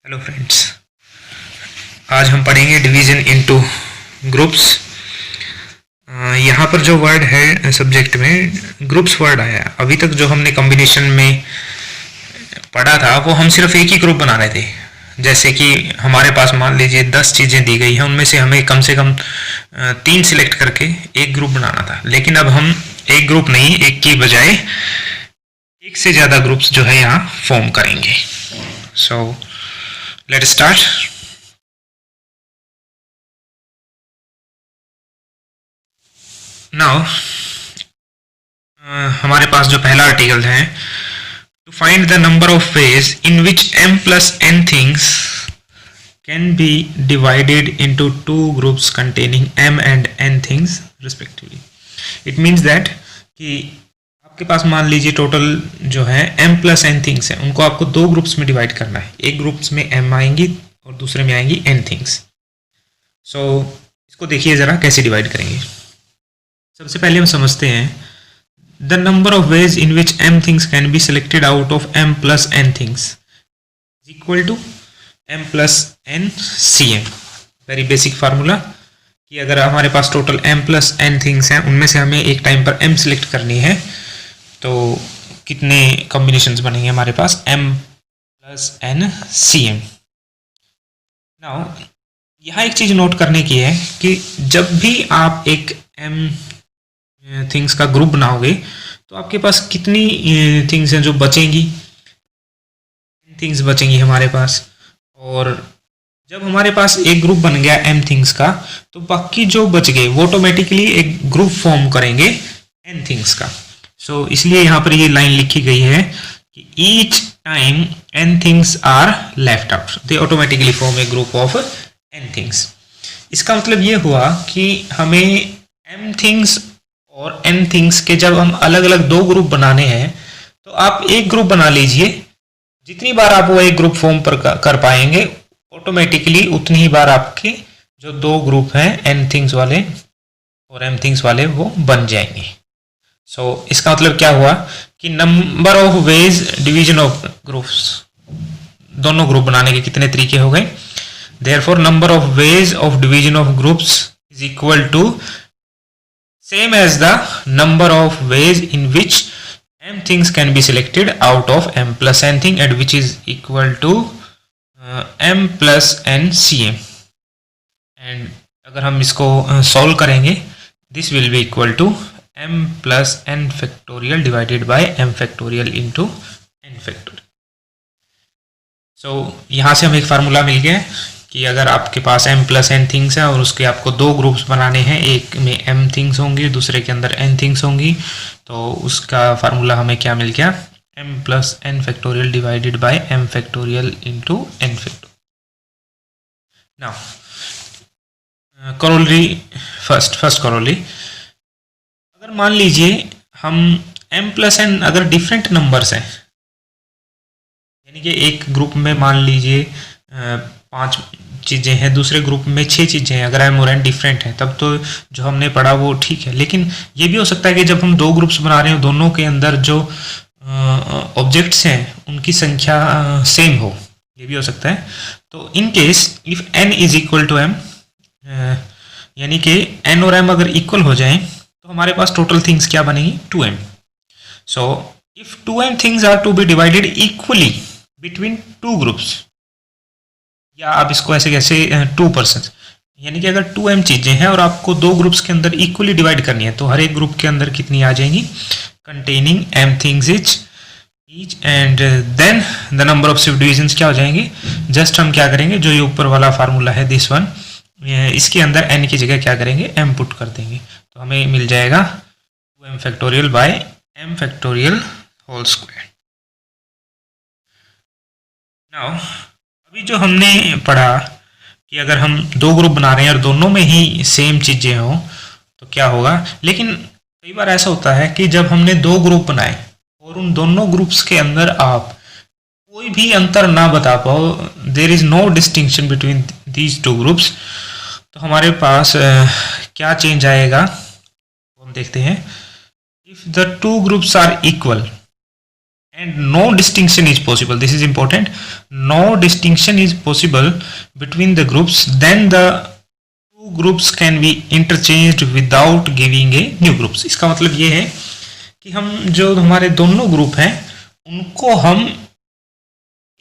Hello friends, आज हम पढ़ेंगे डिवीज़न इनटू ग्रुप्स। यहाँ पर जो वर्ड है सब्जेक्ट में ग्रुप्स वर्ड आया। अभी तक जो हमने कॉम्बिनेशन में पढ़ा था वो हम सिर्फ एक ही ग्रुप बना रहे थे। जैसे कि हमारे पास मान लीजिए 10 चीज़ें दी गई हैं, उनमें से हमें कम से कम 3 सिलेक्ट करके एक ग्रुप बनाना था। लेकिन अब हम एक ग्रुप नहीं, एक की बजाय एक से ज़्यादा ग्रुप्स जो है यहाँ फॉर्म करेंगे। So let's start. नाउ हमारे पास जो पहला आर्टिकल है, to find the number of ways in which m plus n things can be divided into two groups containing m and n things respectively. It means that कि आपके पास मान लीजिए total जो है m प्लस n थिंग्स हैं, उनको आपको दो ग्रुप्स में डिवाइड करना है। एक ग्रुप्स में m आएंगी और दूसरे में आएंगी n थिंग्स। सो इसको देखिए ज़रा कैसे डिवाइड करेंगे। सबसे पहले हम समझते हैं the number of ways in which m things can be selected out of m plus n things is equal to m plus n cm। Very basic formula कि अगर हमारे पास total m plus n things हैं, उनमें से हमें एक time पर m सिलेक्ट करनी है, तो कितने कॉम्बिनेशंस बनेंगे हमारे पास m plus n cm। Now यहाँ एक चीज़ नोट करने की है कि जब भी आप एक m थिंग्स का ग्रुप बनाओगे तो आपके पास कितनी थिंग्स हैं जो बचेंगी, थिंग्स बचेंगी हमारे पास। और जब हमारे पास एक ग्रुप बन गया m थिंग्स का, तो बाकी जो बच गए वो ऑटोमेटिकली एक ग्रुप फॉर्म करेंगे n थिंग्स का। सो इसलिए यहाँ पर ये लाइन लिखी गई है कि each time n things are left out they automatically form a group of n things. इसका मतलब ये हुआ कि हमें m थिंग्स और n थिंग्स के जब हम अलग अलग दो ग्रुप बनाने हैं, तो आप एक ग्रुप बना लीजिए। जितनी बार आप वो एक ग्रुप फॉर्म पर कर पाएंगे, ऑटोमेटिकली उतनी ही बार आपके जो दो ग्रुप हैं n थिंग्स वाले और m थिंग्स वाले वो बन जाएंगे। सो इसका मतलब क्या हुआ कि number of veg division of groups, दोनों ग्रुप बनाने के कितने तरीके हो गए। Therefore, number of ways of division of groups is equal to same as the number of ways in which m things can be selected out of m plus n thing, and which is equal to m plus n cm। and अगर हम इसको solve करेंगे, this will be equal to m plus n factorial divided by m factorial into n factorial। so यहाँ से हमें एक formula मिल गया कि अगर आपके पास m प्लस n थिंग्स है और उसके आपको दो ग्रुप्स बनाने हैं, एक में m थिंग्स होंगी, दूसरे के अंदर n थिंग्स होंगी, तो उसका फार्मूला हमें क्या मिल गया, m plus n factorial divided bye m factorial into n factorial. Now corollary, first corollary, अगर मान लीजिए हम m प्लस n अगर डिफरेंट नंबर्स हैं, यानी कि एक ग्रुप में मान लीजिए 5 चीज़ें हैं, दूसरे ग्रुप में 6 चीज़ें हैं, अगर m और n डिफरेंट हैं, तब तो जो हमने पढ़ा वो ठीक है। लेकिन ये भी हो सकता है कि जब हम दो ग्रुप्स बना रहे हो, दोनों के अंदर जो ऑब्जेक्ट्स हैं उनकी संख्या सेम हो, ये भी हो सकता है। तो in case if n is equal to m, यानी कि n और m अगर इक्वल हो जाएं, तो हमारे पास टोटल थिंग्स क्या बनेगी, 2m। So if 2m things are to be divided equally between two groups, या आप इसको ऐसे कैसे 2%, यानी कि अगर 2m चीज़ें हैं और आपको दो ग्रुप्स के अंदर इक्वली डिवाइड करनी है, तो हर एक ग्रुप के अंदर कितनी आ जाएंगी, containing m things each, and then the number of subdivisions क्या हो जाएंगे। जस्ट हम क्या करेंगे, जो ये ऊपर वाला फार्मूला है दिस वन, इसके अंदर n की जगह क्या करेंगे, m पुट कर देंगे, तो हमें मिल जाएगा 2m factorial by m factorial whole square. Now अभी जो हमने पढ़ा कि अगर हम दो ग्रुप बना रहे हैं और दोनों में ही सेम चीज़ें हों तो क्या होगा, लेकिन कई बार ऐसा होता है कि जब हमने दो ग्रुप बनाए और उन दोनों ग्रुप्स के अंदर आप कोई भी अंतर ना बता पाओ, there is no distinction between these two groups, तो हमारे पास क्या चेंज आएगा हम देखते हैं। If the two groups are equal and no distinction is possible, this is important, no distinction is possible between the groups, then the two groups can be interchanged without giving a new groups. इसका मतलब ये है कि हम जो हमारे दोनों group हैं उनको हम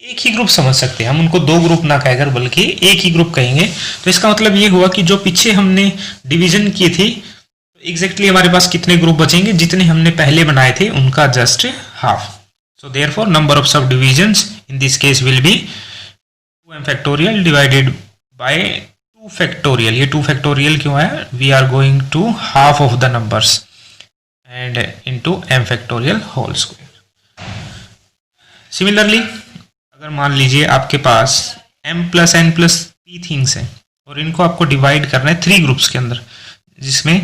एक ही ग्रुप समझ सकते हैं, हम उनको दो ग्रुप ना कहकर बल्कि एक ही ग्रुप कहेंगे। तो इसका मतलब ये हुआ कि जो पीछे हमने डिवीजन की थी एग्जैक्टली हमारे पास कितने ग्रुप बचेंगे, जितने हमने पहले बनाए थे उनका just half. So therefore number of subdivisions in this case will be 2m factorial divided by 2 factorial. ये 2 factorial क्यों है? We are going to half of the numbers and into m factorial whole square. Similarly अगर मान लीजिए आपके पास m plus n plus p things हैं और इनको आपको डिवाइड करना है 3 ग्रुप्स के अंदर, जिसमें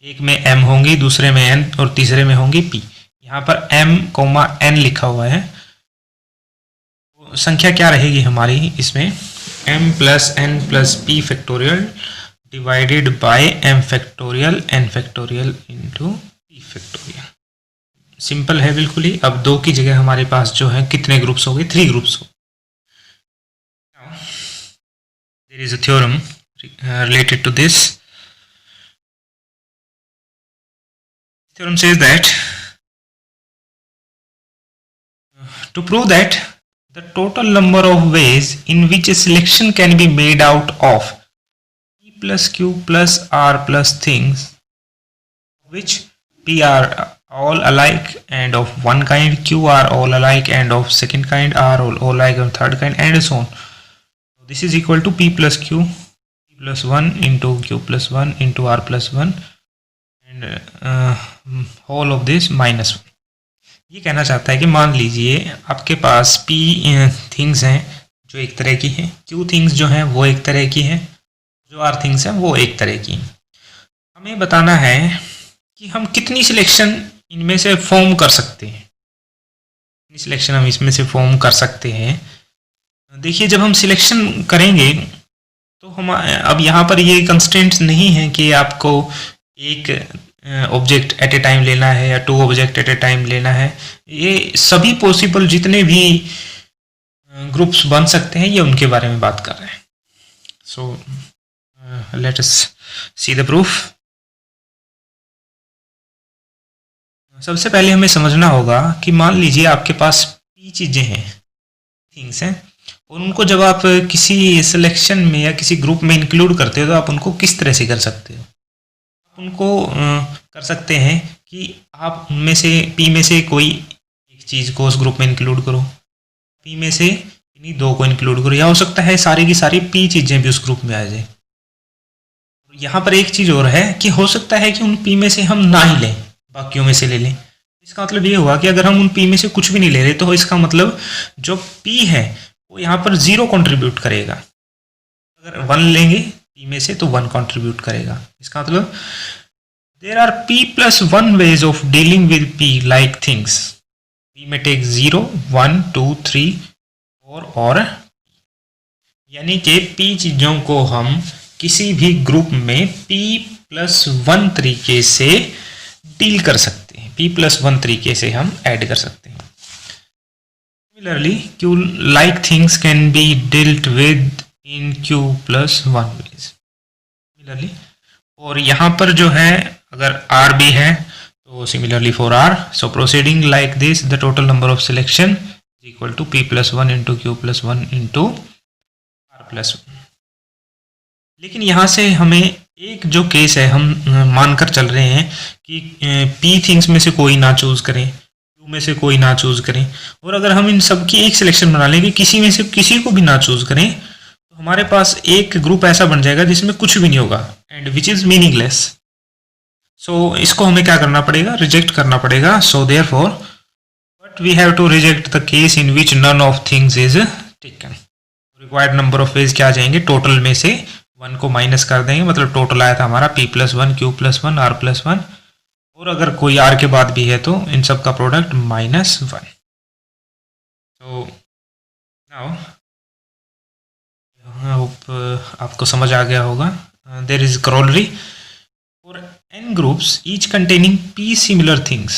एक में m होंगी, दूसरे में n और तीसरे में होंगी p। यहाँ पर m, n लिखा हुआ है, तो संख्या क्या रहेगी हमारी इसमें? m plus n plus p factorial divided by m factorial n factorial into p factorial। Simple है बिल्कुल ही। अब 2 की जगह हमारे पास जो है कितने ग्रुप्स हो गए? 3 ग्रुप्स हो। There is a theorem related to this. Theorem says that to prove that the total number of ways in which a selection can be made out of p plus q plus r plus things, which p are all alike and of one kind, q are all alike and of second kind, r all alike and third kind, and so on. This is equal to p plus q, p plus 1 into q plus 1 into r plus 1 and whole of this minus 1. ये कहना चाहता है कि मान लीजिए आपके पास p things हैं जो एक तरह की हैं, q थिंग्स जो हैं वो एक तरह की हैं, जो r थिंग्स हैं वो एक तरह की हैं। हमें बताना है कि हम कितनी सिलेक्शन इनमें से फॉर्म कर सकते हैं, कितनी सिलेक्शन हम इसमें से फॉर्म कर सकते हैं। देखिए जब हम सिलेक्शन करेंगे तो हम अब यहाँ पर ये कंस्ट्रेंट्स नहीं है कि आपको एक ऑब्जेक्ट एट ए टाइम लेना है या 2 ऑब्जेक्ट एट ए टाइम लेना है। ये सभी पॉसिबल जितने भी ग्रुप्स बन सकते हैं ये उनके बारे में बात कर रहे हैं। So let us see the proof. सबसे पहले हमें समझना होगा कि मान लीजिए आपके पास p चीज़ें हैं, थिंग्स हैं, और उनको जब आप किसी सिलेक्शन में या किसी ग्रुप में इंक्लूड करते हो तो आप उनको किस तरह से कर सकते हो? उनको कर सकते हैं कि आप उनमें से p में से कोई एक चीज़ को उस ग्रुप में इंक्लूड करो, p में से इन्हीं 2 को इंक्लूड करो, या हो सकता है सारी की सारी p चीज़ें भी उस ग्रुप में आ जाए। यहाँ पर एक चीज़ और है कि हो सकता है कि उन p में से हम ना ही लें, बाकियों में से ले लें। इसका मतलब ये हुआ कि अगर हम उन p में से कुछ भी नहीं ले रहे तो इसका मतलब जो p है वो यहाँ पर 0 कंट्रीब्यूट करेगा। अगर 1 लेंगे p में से तो 1 कंट्रीब्यूट करेगा। इसका मतलब there are p plus 1 ways of dealing with p like things. p में टेक 0, 1, 2, 3, 4 और यानी कि p चीज़ों को हम किसी भी ग्रुप में p plus 1 तरीके से डील कर सकते हैं, p plus 1 तरीके से हम ऐड कर सकते हैं। Similarly, q like things can be dealt with in q plus 1 ways. Similarly, और यहाँ पर जो है अगर r भी है तो similarly for r, so proceeding like this the total number of selection is equal to p plus 1 into q plus 1 into r plus 1। लेकिन यहाँ से हमें एक जो केस है हम मानकर चल रहे हैं कि p थिंग्स में से कोई ना चूज करें, q में से कोई ना चूज करें, और अगर हम इन सब की एक सिलेक्शन बना लें कि किसी में से किसी को भी ना चूज करें तो हमारे पास एक ग्रुप ऐसा बन जाएगा जिसमें कुछ भी नहीं होगा and which is meaningless. So इसको हमें क्या करना पड़ेगा? रिजेक्ट करना पड़ेगा। So therefore but we have to reject the case in which none of things is taken. Required number of ways क्या आ जाएंगे? टोटल में से 1 को माइनस कर देंगे, मतलब टोटल आया था हमारा p plus 1, q plus 1, r plus 1, और अगर कोई r के बाद भी है तो इन सब का प्रोडक्ट -1। तो नाउ आई होप आपको समझ आ गया होगा। There is corollary for n groups each containing p similar things,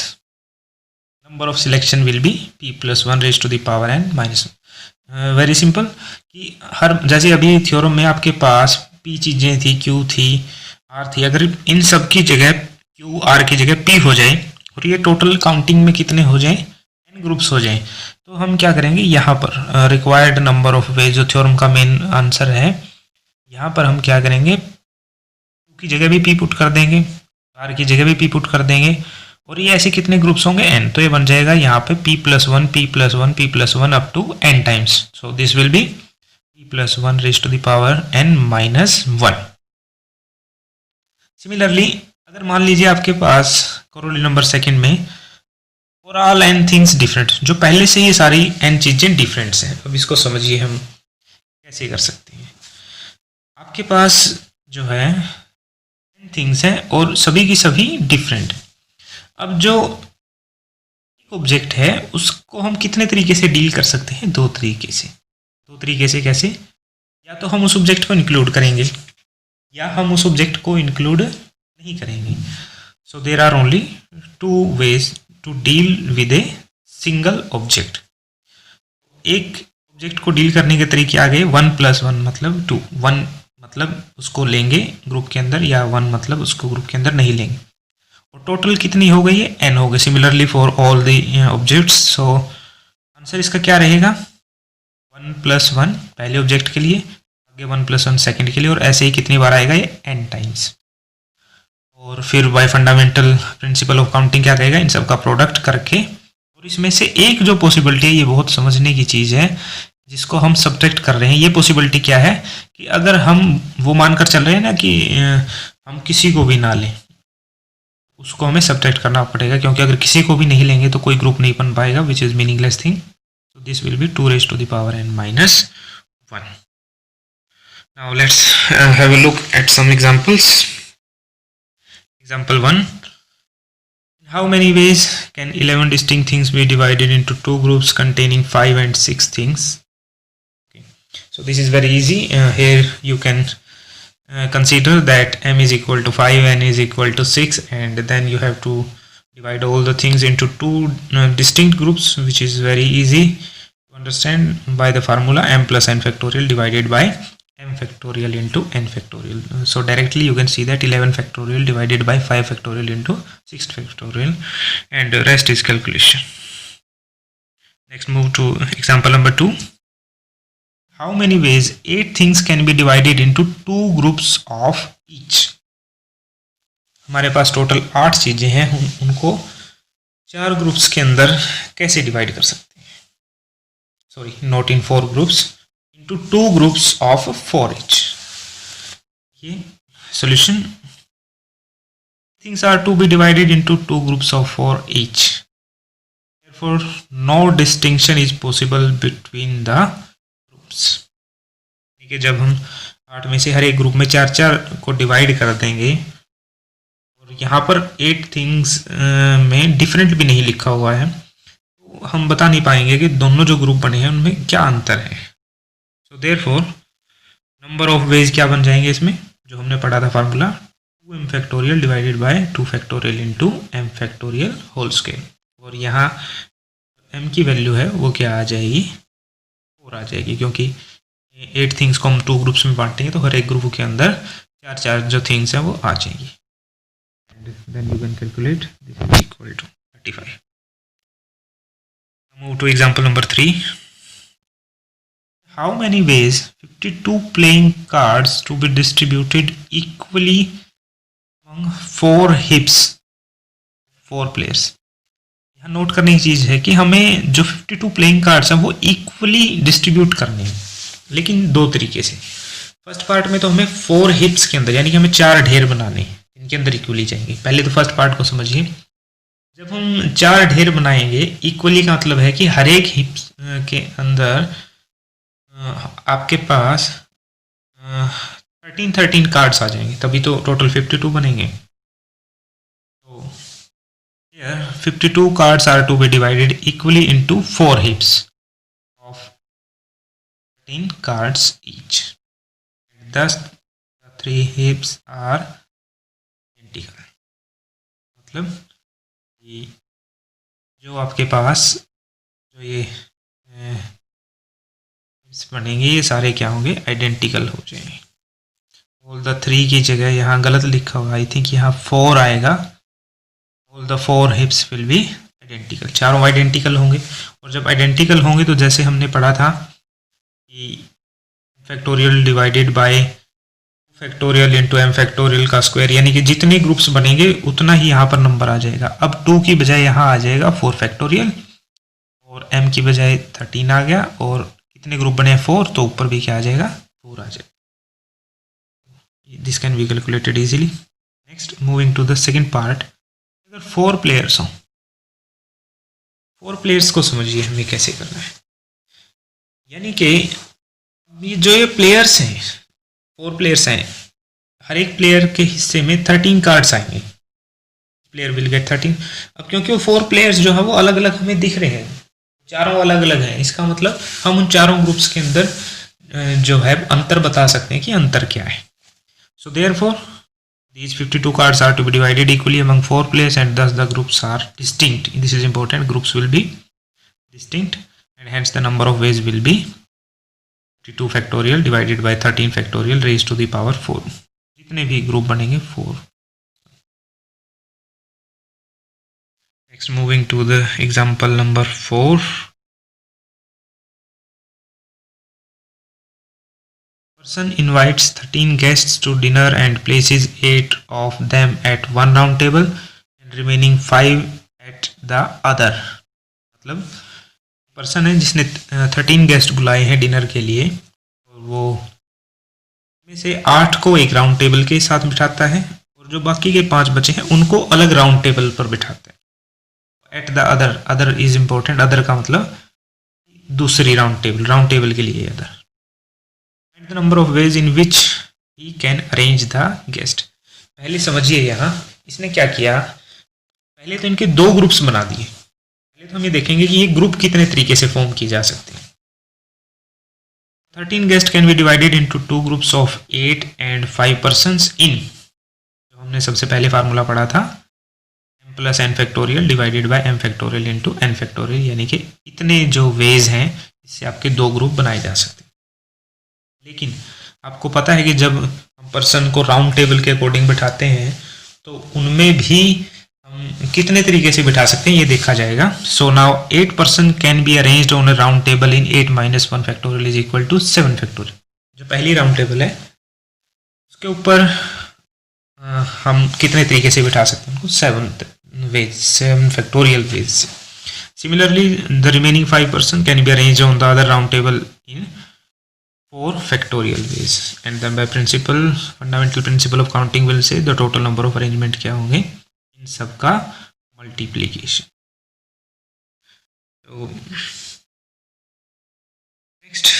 number of selection will be p plus one raise to the power n minus. Very simple कि हर जैसे अभी थ्योरम में आपके पास p चीज़ें थी, q थी, r थी, अगर इन सब की जगह q r की जगह p हो जाए और ये टोटल काउंटिंग में कितने हो जाए, n ग्रुप्स हो जाए, तो हम क्या करेंगे यहाँ पर रिक्वायर्ड नंबर ऑफ वेज जो थ्योरम का मेन आंसर है, यहाँ पर हम क्या करेंगे q की जगह भी p पुट कर देंगे, r की जगह भी p पुट कर देंगे और ये ऐसे कितने ग्रुप्स होंगे n, तो ये बन जाएगा यहाँ पे p plus one p plus one p plus one up to n times. So this will be p plus one raise to the power n minus one. Similarly अगर मान लीजिए आपके पास करोली नंबर सेकंड में for all n things different, जो पहले से ये सारी n चीजें डिफरेंट्स हैं। अब इसको समझिए हम कैसे कर सकते हैं। आपके पास जो है n थिंग्स हैं और सभी की सभी डिफरेंट। अब जो ऑब्जेक्ट है उसको हम कितने तरीके से डील कर सकते हैं, दो तरीके से। कैसे? या तो हम उस ऑब्जेक्ट को इंक्लूड करेंगे या हम उस ऑब्जेक्ट को इंक्लूड नहीं करेंगे। So there are only two ways to deal with a single object. एक ऑब्जेक्ट को डील करने के तरीके आ गए, वन प्लस वन मतलब टू, वन मतलब उसको लेंगे ग्रुप के अंदर या वन मतलब उसको ग्रुप के अंदर नहीं लेंगे, और टोटल कितनी हो गई है, n हो गई। Similarly for all the objects. So answer इसका क्या रहेगा, वन प्लस वन पहले ऑब्जेक्ट के लिए, आगे वन प्लस वन सेकेंड के लिए, और ऐसे ही कितनी बार आएगा ये n टाइम्स। और फिर bye fundamental principle of counting क्या कहेगा, इन सब का प्रोडक्ट करके, और इसमें से एक जो पॉसिबिलिटी है, ये बहुत समझने की चीज़ है जिसको हम सब्ट्रैक्ट कर रहे हैं। ये पॉसिबिलिटी क्या है कि अगर हम वो मानकर चल रहे हैं ना कि हम किसी को भी ना लें, उसको हमें सब्ट्रैक्ट करना पड़ेगा, क्योंकि अगर किसी को भी नहीं लेंगे तो कोई ग्रुप नहीं बन पाएगा, which is meaningless thing. So this will be two raise to the power n minus one. Now let's have a look at some examples. Example 1, how many ways can 11 distinct things be divided into two groups containing 5 and 6 things? Okay, so this is very easy. Here you can consider that m is equal to 5, n is equal to 6, and then you have to divide all the things into two distinct groups, which is very easy to understand by the formula m plus n factorial divided by m factorial into n factorial. So directly you can see that 11 factorial divided by 5 factorial into 6 factorial, and the rest is calculation. Next, move to example number 2. How many ways 8 things can be divided into two groups of each? हमारे पास total 8 चीजें हैं, उनको 4 groups के अंदर कैसे divide कर सकते हैं, sorry not in 4 groups, into two groups of 4 each. ये solution, things are to be divided into two groups of 4 each. Therefore, no distinction is possible between the groups. ठीक है, जब हम 8 में से हर एक ग्रुप में 4-4 को डिवाइड कर देंगे और यहाँ पर 8 थिंग्स में डिफरेंट भी नहीं लिखा हुआ है, तो हम बता नहीं पाएंगे कि दोनों जो ग्रुप बने हैं उनमें क्या अंतर है। तो देयरफॉर नंबर ऑफ वेज क्या बन जाएंगे इसमें, जो हमने पढ़ा था formula, 2m factorial divided by 2 factorial into m factorial whole square, और यहाँ m की वैल्यू है वो क्या आ जाएगी, 4 आ जाएगी, क्योंकि 8 थिंग्स को हम 2 ग्रुप्स में बांटेंगे तो हर एक ग्रुप के अंदर 4-4 जो थिंग्स हैं वो आ जाएंगी। And then you can calculate this is equal to 35। Move to example number 3. How many ways 52 playing cards to be distributed equally among 4 heaps, 4 players? यहाँ नोट करने की चीज़ है कि हमें जो 52 प्लेइंग कार्ड्स हैं वो इक्वली डिस्ट्रीब्यूट करने हैं, लेकिन 2 तरीके से। फर्स्ट पार्ट में तो हमें 4 हिप्स के अंदर, यानी कि हमें 4 ढेर बनाने हैं, इनके अंदर इक्वली जाएंगे। पहले तो फर्स्ट पार्ट को समझिए। जब हम 4 ढेर बनाएंगे, इक्वली का मतलब है कि हर एक हिप्स के अंदर आपके पास 13 कार्ड्स आ जाएंगे, तभी तो टोटल 52 बनेंगे। तो here 52 cards are to be divided equally into 4 heaps of 13 cards each. Thus the 3 heaps are identical. मतलब जो आपके पास जो ये बनेंगे ये सारे क्या होंगे, आइडेंटिकल हो जाएंगे। ऑल द 3 की जगह यहाँ गलत लिखा हुआ, आई थिंक यहाँ 4 आएगा। All the 4 हिप्स will be identical, चारों आइडेंटिकल होंगे। और जब आइडेंटिकल होंगे तो जैसे हमने पढ़ा था कि factorial divided by factorial into M factorial का स्क्वायर, यानी कि जितने ग्रुप्स बनेंगे उतना ही यहाँ पर नंबर आ जाएगा। अब 2 की बजाय यहाँ आ जाएगा 4 फैक्टोरियल, और m की बजाय 13 आ गया, और कितने ग्रुप बने 4, तो ऊपर भी क्या आ जाएगा 4 आ जाएगा। This can be calculated easily. Next moving to the second part, अगर 4 प्लेयर्स हों, 4 प्लेयर्स को समझिए हमें कैसे करना है। यानी कि ये जो ये प्लेयर्स हैं, 4 प्लेयर्स हैं, हर एक प्लेयर के हिस्से में 13 कार्ड्स आएंगे, प्लेयर विल गेट 13। अब क्योंकि वो 4 प्लेयर्स जो है वो अलग अलग हमें दिख रहे हैं, चारों अलग अलग हैं, इसका मतलब हम उन चारों ग्रुप्स के अंदर जो है अंतर बता सकते हैं कि अंतर क्या है। So therefore these 52 cards are to be divided equally among 4 players, and thus the groups are distinct. This is important, groups will be distinct, and hence the number of ways will be 52 factorial divided by 13 factorial raised to the power 4. जितने भी group बनेंगे 4. Next, moving to the example number 4. Person invites 13 guests to dinner and places 8 of them at one round table and remaining 5 at the other. मतलब person है जिसने 13 guest बुलाए हैं dinner के लिए, और वो में से 8 को एक राउंड टेबल के साथ बिठाता है, और जो बाकी के 5 बचे हैं उनको अलग राउंड टेबल पर बिठाता है। At the other, other is important, other का मतलब दूसरी राउंड टेबल के लिए other. The number of ways in which he can arrange the guest. पहले समझिए यहाँ इसने क्या किया, पहले तो इनके 2 ग्रुप्स बना दिए। पहले तो हम ये देखेंगे कि ये ग्रुप कितने तरीके से फॉर्म की जा सकते हैं। 13 guests can be divided into 2 groups of 8 and 5 persons in, जो हमने सबसे पहले फार्मूला पढ़ा था, m plus n factorial divided by m factorial into n factorial, यानी कि इतने जो वेज हैं इससे आपके 2 ग्रुप बनाए जा सकते हैं। लेकिन आपको पता है कि जब हम पर्सन को राउंड टेबल के अकॉर्डिंग बिठाते हैं तो उनमें भी हम कितने तरीके से बिठा सकते हैं ये देखा जाएगा। So now 8 person can be arranged on a round table in 8 minus 1 factorial is equal to 7 factorial. जो पहली राउंड टेबल है उसके ऊपर हम कितने तरीके से बिठा सकते हैं उनको, 7 फैक्टोरियल वेज से। Similarly the remaining 5 person can be arranged on the other round table in 4 factorial ways, and then by fundamental principle of counting will say the total number of arrangement क्या होंगे इन सब का multiplication. So next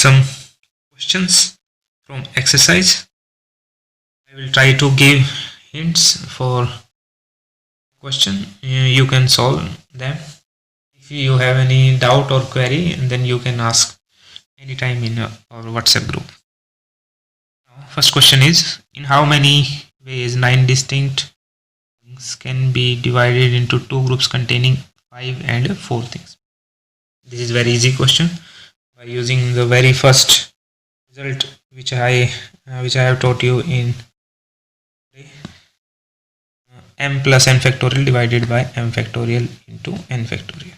some questions from exercise. I will try to give hints for question, you can solve them. If you have any doubt or query, then you can ask anytime in our WhatsApp group. First question is, in how many ways 9 distinct things can be divided into 2 groups containing 5 and 4 things? This is very easy question. By using the very first result which I have taught you in m plus n factorial divided by m factorial into n factorial.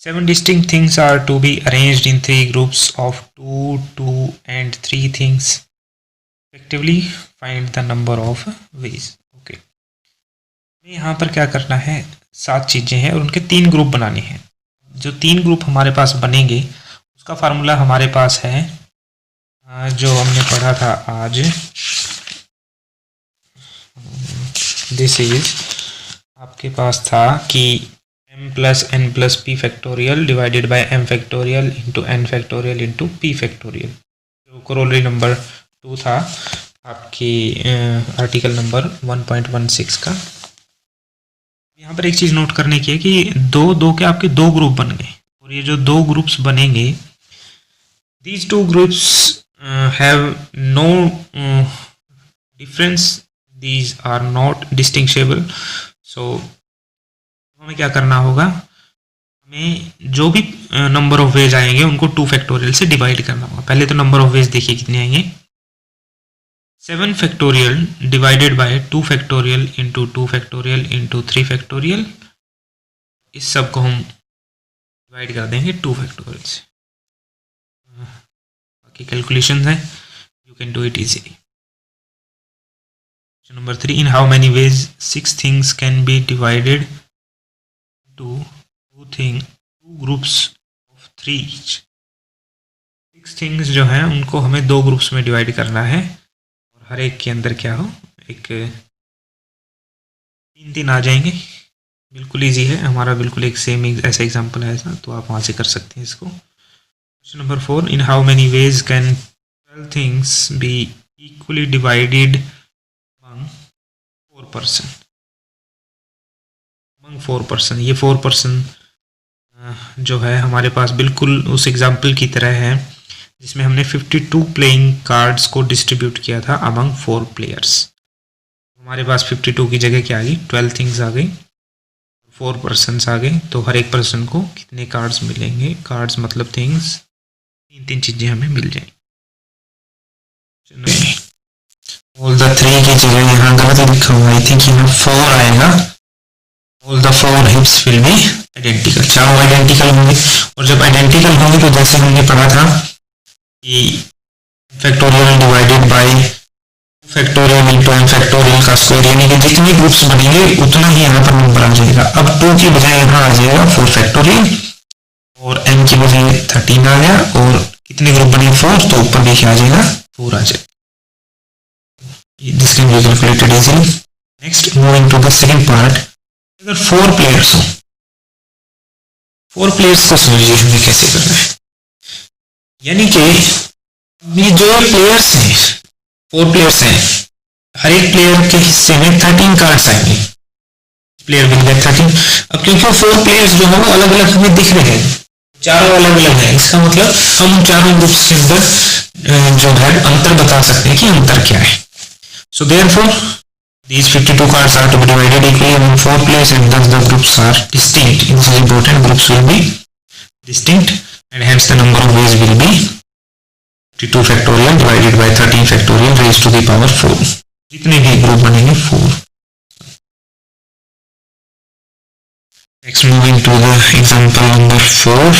7 distinct things are to be arranged in 3 groups of 2, 2 and 3 things. Effectively find the number of ways. Okay. यहाँ पर क्या करना है, 7 चीजें हैं और उनके 3 group बनाने हैं। जो 3 ग्रुप हमारे पास बनेंगे उसका फार्मूला हमारे पास है जो हमने पढ़ा था आज। दिस इज आपके पास था कि m plus n plus p factorial divided by m factorial into n factorial into p factorial, जो corollary नंबर 2 था आपकी आर्टिकल नंबर 1.16 का। यहाँ पर एक चीज़ नोट करने की है कि दो के आपके 2 ग्रुप बन गए, और ये जो 2 ग्रुप्स बनेंगे, these 2 groups have no difference, these are not distinguishable. So हमें क्या करना होगा, हमें जो भी नंबर ऑफ वेज आएंगे उनको 2 फैक्टोरियल से डिवाइड करना होगा। पहले तो नंबर ऑफ वेज देखिए कितने आएंगे, 7 factorial divided by 2 factorial into 2 factorial into 3 factorial. इस सब को हम डिवाइड कर देंगे 2 फैक्टोरियल से। बाकी कैलकुलेशन है, you can do it easily. Number 3, in how many ways 6 things can be divided to two groups of 3 each। 6 things जो हैं उनको हमें 2 ग्रुप्स में डिवाइड करना है, और हर एक के अंदर क्या हो, एक 3 आ जाएंगे। बिल्कुल इजी है हमारा, बिल्कुल एक सेम ऐसा एग्जांपल है ऐसा, तो आप वहाँ से कर सकते हैं इसको। Question number 4, in how many veg can 12 things be equally divided among 4 person. Among 4 person, ये 4 पर्सन जो है हमारे पास बिल्कुल उस एग्जाम्पल की तरह है जिसमें हमने 52 प्लेइंग कार्ड्स को डिस्ट्रीब्यूट किया था अमंग 4 प्लेयर्स। हमारे पास 52 की जगह क्या आ गई, 12 थिंग्स आ गई, 4 पर्सन्स आ गए, तो हर एक पर्सन को कितने कार्ड्स मिलेंगे, कार्ड्स मतलब थिंग्स, 3 चीजें हमें मिल जाएंगी। ऑल द 3 की जगह यहाँ गलत लिखा हुआ, आई थिंक यहाँ 4 आएगा। All the 4 हिप्स will be identical, चारों आइडेंटिकल होंगे, और जब आइडेंटिकल होंगे तो जैसे हमने पढ़ा था कि factorial divided by factorial into M factorial का स्क्वायर, यानी कि जितने ग्रुप्स बनेंगे उतना ही यहाँ पर नंबर आ जाएगा। अब 2 की बजाय यहाँ आ जाएगा 4 फैक्टोरियल, और m की बजाय 13 आ गया, और कितने ग्रुप बने 4, तो ऊपर देखिए आ जाएगा 4 आ जाएगा। This can be calculated easily. Next moving to the second part, अगर 4 प्लेयर्स हो, 4 प्लेयर्स को समझिए हमें कैसे करना है, यानी कि ये जो प्लेयर्स हैं 4 प्लेयर्स हैं, हर एक प्लेयर के हिस्से में 13 कार्ड्स आएंगे, प्लेयर विल गेट 13। अब क्योंकि 4 प्लेयर्स जो है वो अलग अलग हमें दिख रहे हैं, चारों अलग अलग है, इसका मतलब हम चारों ग्रुप्स के अंदर जो है अंतर बता सकते हैं कि अंतर क्या है। So therefore these 52 cards are to be divided equally among 4 players, and thus the groups are distinct. This is important, groups will be distinct, and hence the number of ways will be 52 factorial divided by 13 factorial raised to the power 4. जितने भी group बनेंगे 4। Next moving to the example number 4.